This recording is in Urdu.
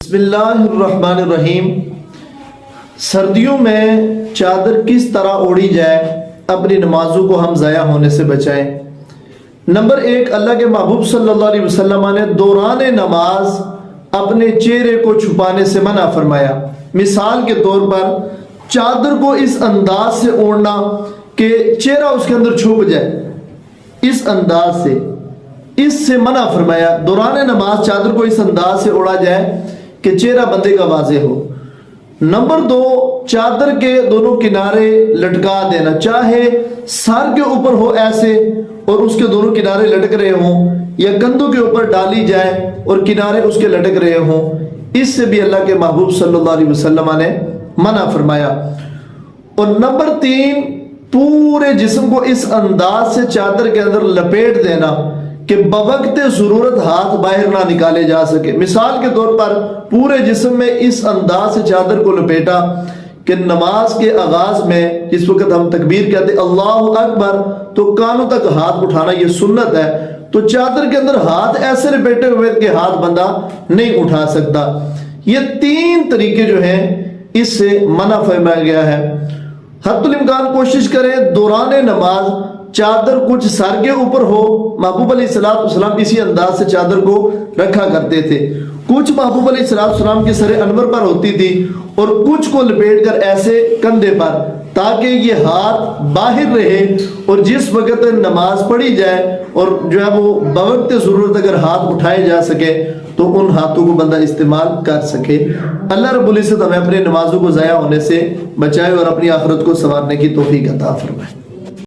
بسم اللہ الرحمن الرحیم۔ سردیوں میں چادر کس طرح اوڑھی جائے اپنی نمازوں کو ہم ضائع ہونے سے بچائیں؟ نمبر ایک، اللہ کے محبوب صلی اللہ علیہ وسلم نے دوران نماز اپنے چہرے کو چھپانے سے منع فرمایا۔ مثال کے طور پر چادر کو اس انداز سے اوڑھنا کہ چہرہ اس کے اندر چھپ جائے، اس انداز سے، اس سے منع فرمایا۔ دوران نماز چادر کو اس انداز سے اوڑھا جائے کہ چہرہ بندے کا واضح ہو۔ نمبر دو، چادر کے دونوں کنارے لٹکا دینا، چاہے سر کے اوپر ہو ایسے اور اس کے دونوں کنارے لٹک رہے ہوں، یا کندھوں کے اوپر ڈالی جائے اور کنارے اس کے لٹک رہے ہوں، اس سے بھی اللہ کے محبوب صلی اللہ علیہ وسلم نے منع فرمایا۔ اور نمبر تین، پورے جسم کو اس انداز سے چادر کے اندر لپیٹ دینا کہ بوقت ضرورت ہاتھ باہر نہ نکالے جا سکے۔ مثال کے طور پر پورے جسم میں اس انداز سے چادر کو لپیٹا کہ نماز کے آغاز میں جس وقت ہم تکبیر کہتے اللہ اکبر تو کانوں تک ہاتھ اٹھانا یہ سنت ہے، تو چادر کے اندر ہاتھ ایسے لپیٹے ہوئے کہ ہاتھ بندہ نہیں اٹھا سکتا۔ یہ تین طریقے جو ہیں اس سے منع فرمایا گیا ہے۔ حتی الامکان کوشش کریں دوران نماز چادر کچھ سر کے اوپر ہو۔ محبوب علیہ السلام اسی انداز سے چادر کو رکھا کرتے تھے۔ کچھ محبوب علیہ السلام کے سر انور پر ہوتی تھی اور کچھ کو لپیٹ کر ایسے کندھے پر، تاکہ یہ ہاتھ باہر رہے اور جس وقت نماز پڑھی جائے اور جو ہے وہ بوقت ضرورت اگر ہاتھ اٹھائے جا سکے تو ان ہاتھوں کو بندہ استعمال کر سکے۔ اللہ رب العزت ہمیں اپنے نمازوں کو ضائع ہونے سے بچائے اور اپنی آخرت کو سنوارنے کی توفیق عطا فرمائے۔